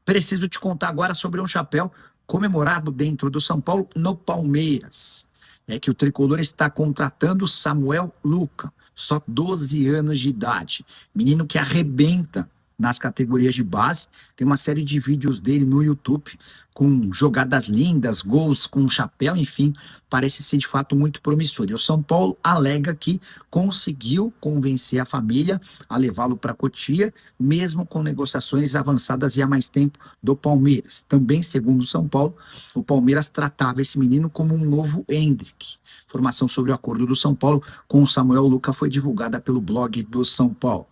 Preciso te contar agora sobre um chapéu comemorado dentro do São Paulo no Palmeiras. É que o tricolor está contratando Samuel Luca, só 12 anos de idade. Menino que arrebenta nas categorias de base. Tem uma série de vídeos dele no YouTube com jogadas lindas, gols com chapéu, enfim, parece ser de fato muito promissor. E o São Paulo alega que conseguiu convencer a família a levá-lo para Cotia, mesmo com negociações avançadas e há mais tempo do Palmeiras. Também, segundo o São Paulo, o Palmeiras tratava esse menino como um novo Endrick. Informação sobre o acordo do São Paulo com o Samuel Luca foi divulgada pelo blog do São Paulo.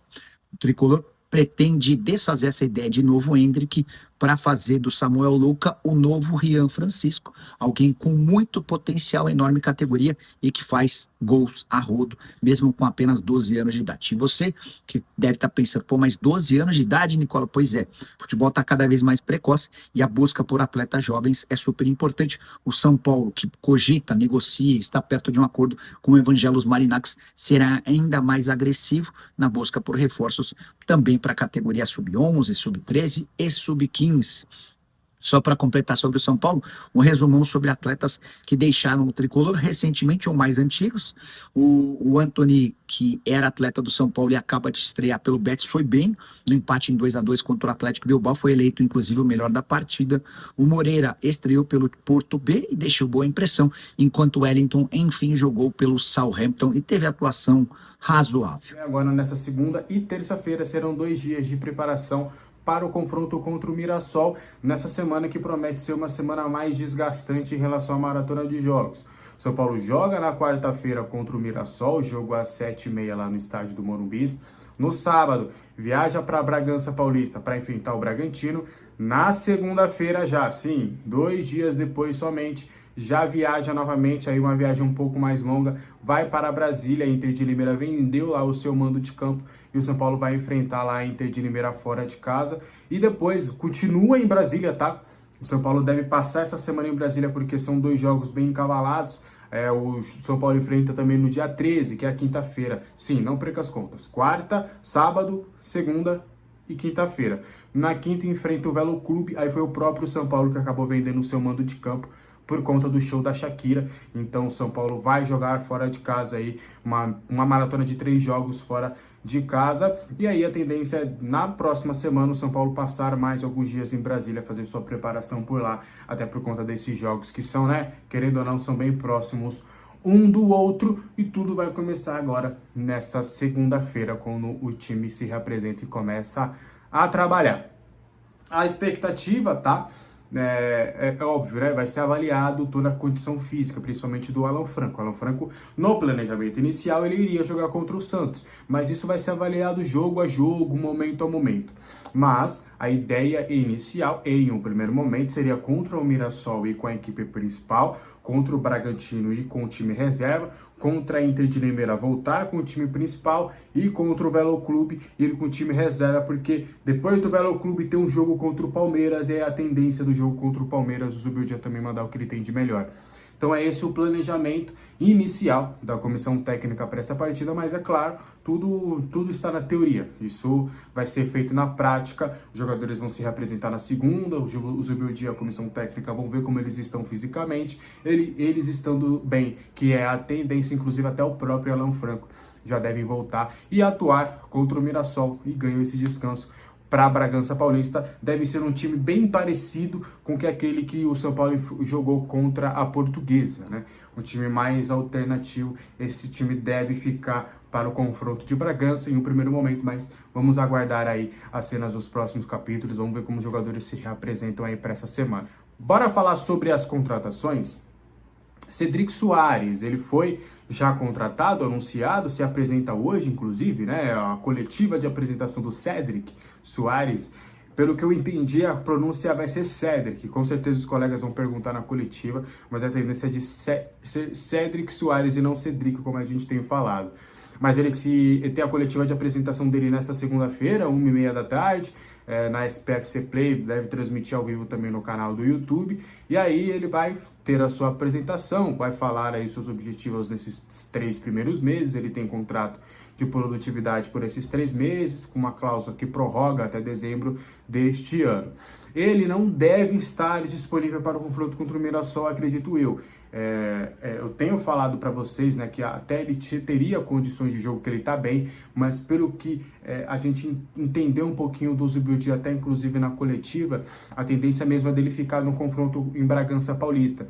O tricolor pretende desfazer essa ideia de novo Endrick para fazer do Samuel Luca o novo Rian Francisco, alguém com muito potencial, enorme categoria e que faz gols a rodo, mesmo com apenas 12 anos de idade. E você que deve estar pensando, pô, mas 12 anos de idade, Nicola? Pois é, o futebol está cada vez mais precoce e a busca por atletas jovens é super importante. O São Paulo, que cogita, negocia, está perto de um acordo com o Evangelos Marinax, será ainda mais agressivo na busca por reforços também para a categoria sub-11, sub-13 e sub-15. Só para completar sobre o São Paulo, um resumão sobre atletas que deixaram o tricolor recentemente ou mais antigos. O Antony, que era atleta do São Paulo e acaba de estrear pelo Betis, foi bem no empate em 2-2 contra o Atlético Bilbao, foi eleito inclusive o melhor da partida. O Moreira estreou pelo Porto B e deixou boa impressão, enquanto o Wellington, enfim, jogou pelo Southampton e teve atuação razoável. Agora, nessa segunda e terça-feira, serão 2 dias de preparação para o confronto contra o Mirassol, nessa semana que promete ser uma semana mais desgastante em relação à maratona de jogos. São Paulo joga na quarta-feira contra o Mirassol, jogo às 7h30 lá no estádio do Morumbi. No sábado, viaja para Bragança Paulista para enfrentar o Bragantino. Na segunda-feira já, sim, 2 dias depois somente, já viaja novamente, aí uma viagem um pouco mais longa, vai para Brasília. A Inter de Limeira vendeu lá o seu mando de campo e o São Paulo vai enfrentar lá a Inter de Limeira fora de casa. E depois continua em Brasília, tá? O São Paulo deve passar essa semana em Brasília porque são 2 jogos bem encavalados. O São Paulo enfrenta também no dia 13, que é a quinta-feira. Sim, não perca as contas. Quarta, sábado, segunda e quinta-feira. Na quinta enfrenta o Velo Clube, aí foi o próprio São Paulo que acabou vendendo o seu mando de campo por conta do show da Shakira. Então o São Paulo vai jogar fora de casa aí, uma maratona de 3 jogos fora de casa. E aí a tendência é, na próxima semana, o São Paulo passar mais alguns dias em Brasília, fazer sua preparação por lá, até por conta desses jogos que são, né, querendo ou não, são bem próximos um do outro. E tudo vai começar agora nessa segunda-feira, quando o time se reapresenta e começa a trabalhar. A expectativa, tá? É óbvio, né? Vai ser avaliado toda a condição física, principalmente do Alan Franco. O Alan Franco, no planejamento inicial, ele iria jogar contra o Santos, mas isso vai ser avaliado jogo a jogo, momento a momento. Mas a ideia inicial, em um primeiro momento, seria contra o Mirassol e com a equipe principal, contra o Bragantino e com o time reserva, contra a Inter de Limeira voltar com o time principal e contra o Velo Clube ir com o time reserva, porque depois do Velo Clube tem um jogo contra o Palmeiras e é a tendência do jogo contra o Palmeiras o Zubeldia também mandar o que ele tem de melhor. Então é esse o planejamento inicial da comissão técnica para essa partida, mas é claro, tudo está na teoria. Isso vai ser feito na prática, os jogadores vão se representar na segunda, o Zubeldia e a comissão técnica vão ver como eles estão fisicamente, eles estando bem, que é a tendência, inclusive até o próprio Alan Franco já devem voltar e atuar contra o Mirassol e ganham esse descanso. Para Bragança Paulista, deve ser um time bem parecido com que aquele que o São Paulo jogou contra a Portuguesa, né? Um time mais alternativo. Esse time deve ficar para o confronto de Bragança em um primeiro momento, mas vamos aguardar aí as cenas dos próximos capítulos, vamos ver como os jogadores se reapresentam aí para essa semana. Bora falar sobre as contratações? Cedric Soares, ele foi já contratado, anunciado, se apresenta hoje, inclusive, né? A coletiva de apresentação do Cedric Soares. Pelo que eu entendi, a pronúncia vai ser Cedric. Com certeza os colegas vão perguntar na coletiva, mas a tendência é de ser Cedric Soares e não Cedric, como a gente tem falado. Mas ele tem a coletiva de apresentação dele nesta segunda-feira, 1h30 da tarde. Na SPFC Play, deve transmitir ao vivo também no canal do YouTube, e aí ele vai ter a sua apresentação, vai falar aí seus objetivos nesses 3 primeiros meses. Ele tem contrato de produtividade por esses 3 meses, com uma cláusula que prorroga até dezembro deste ano. ele não deve estar disponível para o confronto contra o Mirassol, acredito eu. Eu tenho falado para vocês, né, que até ele teria condições de jogo, que ele está bem, mas pelo que a gente entendeu um pouquinho do Zubildi, até inclusive na coletiva, a tendência mesmo é dele ficar no confronto em Bragança Paulista.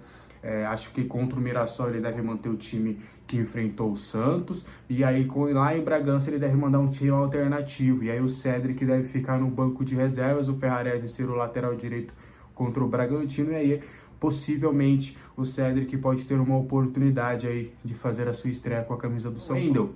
Acho que contra o Mirassol ele deve manter o time que enfrentou o Santos, e aí lá em Bragança ele deve mandar um time alternativo, e aí o Cedric deve ficar no banco de reservas, o Ferrarese ser o lateral direito contra o Bragantino, e aí possivelmente o Cedric pode ter uma oportunidade aí de fazer a sua estreia com a camisa do São Paulo.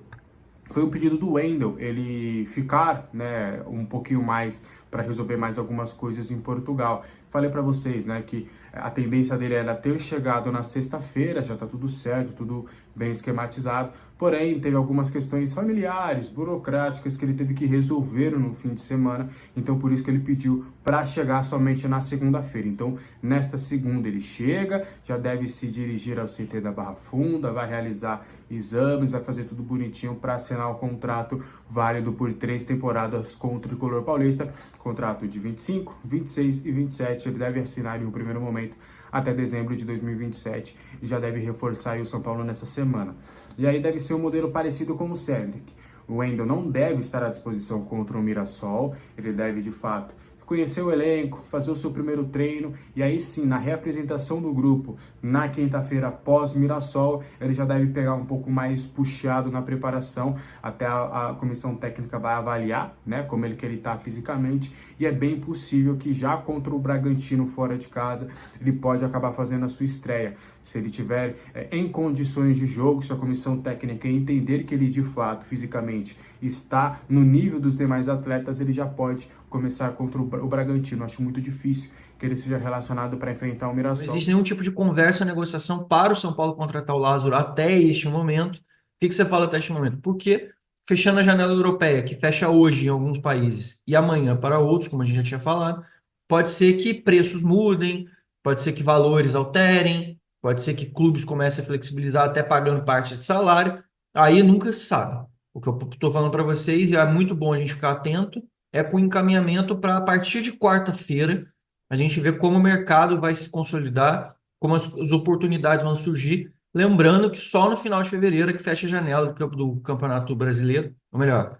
Foi um pedido do Wendel ele ficar, né, um pouquinho mais para resolver mais algumas coisas em Portugal. Falei para vocês, né, que a tendência dele era ter chegado na sexta-feira, já tá tudo certo, tudo bem esquematizado. Porém, teve algumas questões familiares, burocráticas que ele teve que resolver no fim de semana. Então, por isso que ele pediu para chegar somente na segunda-feira. Então, nesta segunda ele chega, já deve se dirigir ao CT da Barra Funda, vai realizar exames, vai fazer tudo bonitinho para assinar o contrato válido por 3 temporadas com o Tricolor Paulista. Contrato de 25, 26 e 27. Ele deve assinar em um primeiro momento até dezembro de 2027 e já deve reforçar aí o São Paulo nessa semana. E aí deve ser um modelo parecido com o Cedric. O Wendel não deve estar à disposição contra o Mirassol, ele deve de fato conhecer o elenco, fazer o seu primeiro treino, e aí sim, na reapresentação do grupo, na quinta-feira após Mirassol, ele já deve pegar um pouco mais puxado na preparação, até a comissão técnica vai avaliar, né, como ele está fisicamente, e é bem possível que já contra o Bragantino fora de casa, ele pode acabar fazendo a sua estreia. Se ele tiver em condições de jogo, se a comissão técnica entender que ele de fato, fisicamente, está no nível dos demais atletas, ele já pode começar contra o Bragantino. Acho muito difícil que ele seja relacionado para enfrentar o Mirassol. Não existe nenhum tipo de conversa, negociação para o São Paulo contratar o Lázaro até este momento. O que você fala até este momento? Porque fechando a janela europeia, que fecha hoje em alguns países e amanhã para outros, como a gente já tinha falado, pode ser que preços mudem, pode ser que valores alterem, pode ser que clubes comecem a flexibilizar até pagando parte de salário. Aí nunca se sabe. O que eu estou falando para vocês, e é muito bom a gente ficar atento, é com encaminhamento para a partir de quarta-feira a gente ver como o mercado vai se consolidar, como as oportunidades vão surgir. Lembrando que só no final de fevereiro é que fecha a janela do Campeonato Brasileiro, ou melhor,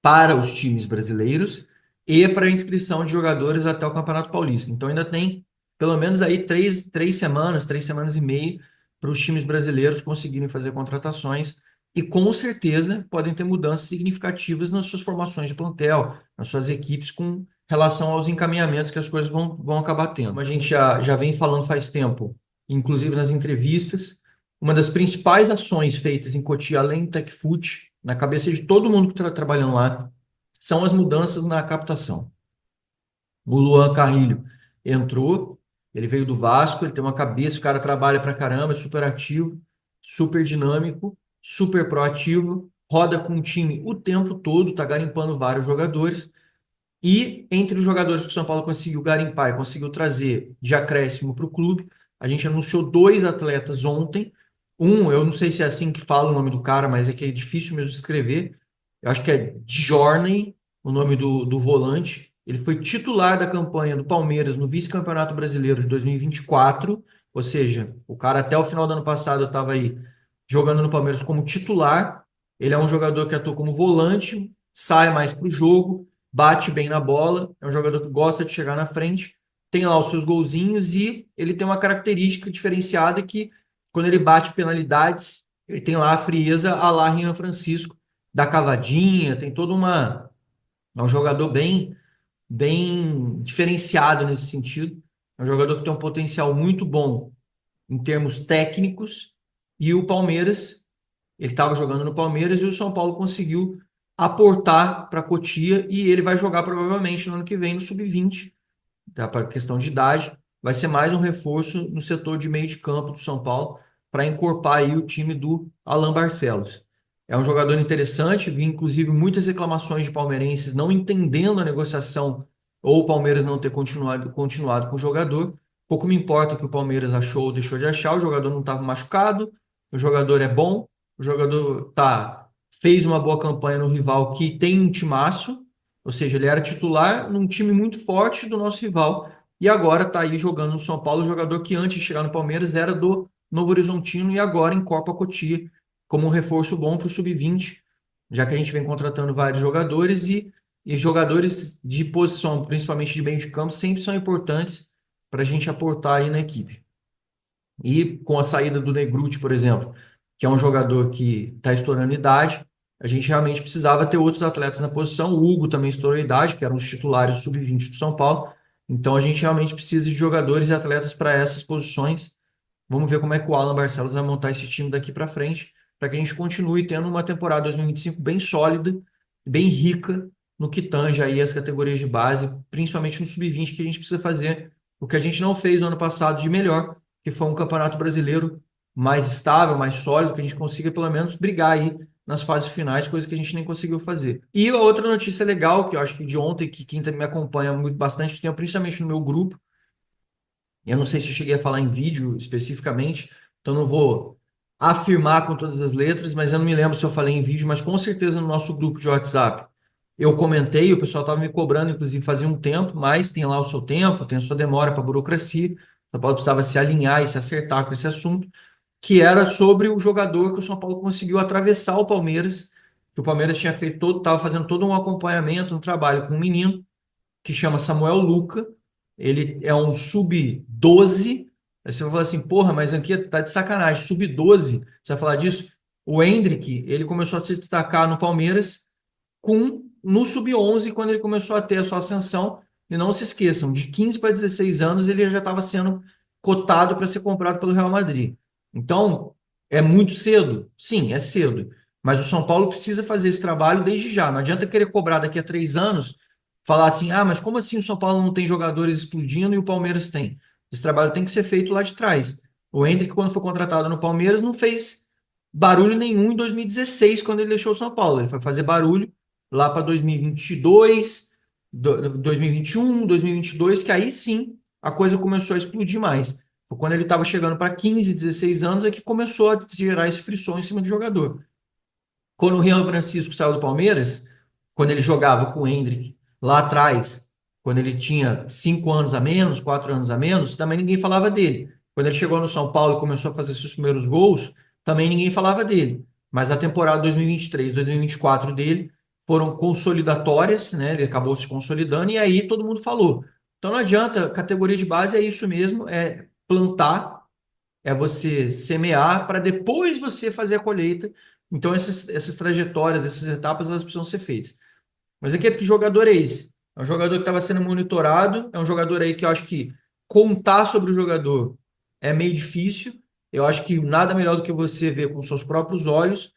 para os times brasileiros e para a inscrição de jogadores até o Campeonato Paulista. Então ainda tem pelo menos aí três semanas e meia para os times brasileiros conseguirem fazer contratações e com certeza podem ter mudanças significativas nas suas formações de plantel, nas suas equipes com relação aos encaminhamentos que as coisas vão acabar tendo. Como a gente já vem falando faz tempo, inclusive nas entrevistas, uma das principais ações feitas em Cotia, além do TecFoot, na cabeça de todo mundo que está trabalhando lá, são as mudanças na captação. O Luan Carrilho entrou, ele veio do Vasco, ele tem uma cabeça, o cara trabalha pra caramba, é super ativo, super dinâmico, super proativo, roda com o time o tempo todo, tá garimpando vários jogadores. E entre os jogadores que o São Paulo conseguiu garimpar e conseguiu trazer de acréscimo para o clube, a gente anunciou 2 atletas ontem. Eu não sei se é assim que fala o nome do cara, mas é que é difícil mesmo escrever. Eu acho que é Djorney, o nome do volante. Ele foi titular da campanha do Palmeiras no Vice-Campeonato Brasileiro de 2024, ou seja, o cara até o final do ano passado estava aí jogando no Palmeiras como titular. Ele é um jogador que atua como volante, sai mais para o jogo, bate bem na bola, é um jogador que gosta de chegar na frente, tem lá os seus golzinhos e ele tem uma característica diferenciada que quando ele bate penalidades, ele tem lá a frieza à la Rian Francisco, da cavadinha, tem toda uma... É um jogador bem diferenciado nesse sentido, é um jogador que tem um potencial muito bom em termos técnicos e o Palmeiras, ele estava jogando no Palmeiras e o São Paulo conseguiu aportar para Cotia e ele vai jogar provavelmente no ano que vem no Sub-20, tá? Para questão de idade, vai ser mais um reforço no setor de meio de campo do São Paulo para encorpar aí o time do Alan Barcelos. É um jogador interessante, vi inclusive muitas reclamações de palmeirenses não entendendo a negociação ou o Palmeiras não ter continuado com o jogador. Pouco me importa o que o Palmeiras achou ou deixou de achar, o jogador não estava machucado, o jogador é bom, o jogador fez uma boa campanha no rival que tem um timaço, Ou seja, ele era titular num time muito forte do nosso rival e agora está aí jogando no São Paulo, jogador que antes de chegar no Palmeiras era do Novo Horizontino e agora encorpa a Cotia como um reforço bom para o sub-20, já que a gente vem contratando vários jogadores e jogadores de posição, principalmente de meio de campo, sempre são importantes para a gente aportar aí na equipe. E com a saída do Negruti, por exemplo, que é um jogador que está estourando idade, a gente realmente precisava ter outros atletas na posição. O Hugo também estourou idade, que eram os titulares sub-20 do São Paulo. Então a gente realmente precisa de jogadores e atletas para essas posições. Vamos ver como é que o Alan Barcelos vai montar esse time daqui para frente, para que a gente continue tendo uma temporada 2025 bem sólida, bem rica no que tange aí as categorias de base, principalmente no sub-20, que a gente precisa fazer o que a gente não fez no ano passado de melhor, que foi um campeonato brasileiro mais estável, mais sólido, que a gente consiga pelo menos brigar aí nas fases finais, coisa que a gente nem conseguiu fazer. E a outra notícia legal, que eu acho que de ontem, que quem me acompanha muito bastante, tem principalmente no meu grupo, eu não sei se eu cheguei a falar em vídeo especificamente, então não vou afirmar com todas as letras, mas eu não me lembro se eu falei em vídeo, mas com certeza no nosso grupo de WhatsApp eu comentei, o pessoal estava me cobrando, inclusive, fazia um tempo, mas tem lá o seu tempo, tem a sua demora para a burocracia, o São Paulo precisava se alinhar e se acertar com esse assunto, que era sobre o jogador que o São Paulo conseguiu atravessar o Palmeiras, que o Palmeiras tinha feito todo, estava fazendo todo um acompanhamento, um trabalho com um menino que chama Samuel Luca. Ele é um sub-12. Aí você vai falar assim, porra, mas aqui tá de sacanagem. Sub-12, você vai falar disso? O Endrick, ele começou a se destacar no Palmeiras no sub-11, quando ele começou a ter a sua ascensão. E não se esqueçam, de 15 para 16 anos, ele já estava sendo cotado para ser comprado pelo Real Madrid. Então, é muito cedo? Sim, é cedo. Mas o São Paulo precisa fazer esse trabalho desde já. Não adianta querer cobrar daqui a 3 anos, falar assim, ah, mas como assim o São Paulo não tem jogadores explodindo e o Palmeiras tem? Esse trabalho tem que ser feito lá de trás. O Endrick, quando foi contratado no Palmeiras, não fez barulho nenhum em 2016, quando ele deixou o São Paulo. Ele foi fazer barulho lá para 2022, 2021, 2022, que aí sim a coisa começou a explodir mais. Foi quando ele estava chegando para 15, 16 anos é que começou a gerar esse frisson em cima do jogador. Quando o Rian Francisco saiu do Palmeiras, quando ele jogava com o Endrick lá atrás, quando ele tinha 5 anos a menos, 4 anos a menos, também ninguém falava dele. Quando ele chegou no São Paulo e começou a fazer seus primeiros gols, também ninguém falava dele. Mas a temporada 2023, 2024 dele foram consolidatórias, né? Ele acabou se consolidando e aí todo mundo falou. Então não adianta, categoria de base é isso mesmo, é plantar, é você semear para depois você fazer a colheita. Então, essas trajetórias, essas etapas, elas precisam ser feitas. Mas aqui, que jogador é esse? É um jogador que estava sendo monitorado, é um jogador aí que eu acho que contar sobre o jogador é meio difícil. Eu acho que nada melhor do que você ver com seus próprios olhos